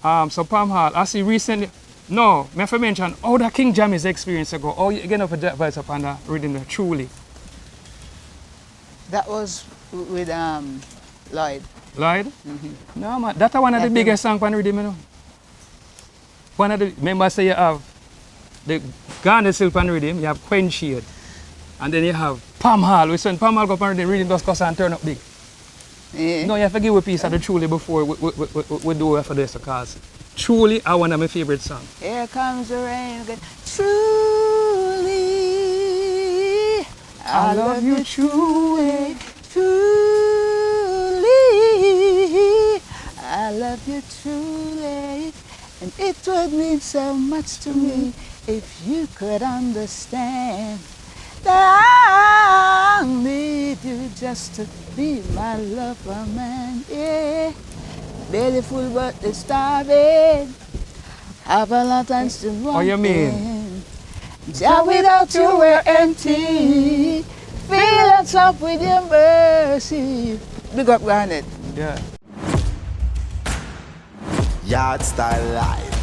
So Palm Hall, I see recently, no, me have to mention how the King Jam is experience ago. How you get up a advice upon the rhythm there, truly. That was with Lloyd. Lloyd? No man, that's one of the biggest songs on the rhythm, you know. One of the, remember say you have the Garnet Silk on the rhythm, you have Queen Shade. And then you have Palm Hall, which when Palm Hall go up on the rhythm just goes and turn up big. Yeah. No, you have to give a piece of the Truly before we do it for this, because Truly are one of my favorite songs. Here comes the rain again. Truly, I love you truly, truly, I love you truly, and it would mean so much to me if you could understand that I need you just to be my lover, man. Yeah, belly full but the starving. Have a lot and still want. Oh, you mean? Just without you we're empty. Fill us up with your mercy. Big up, Garnet. Yeah. Yard style life.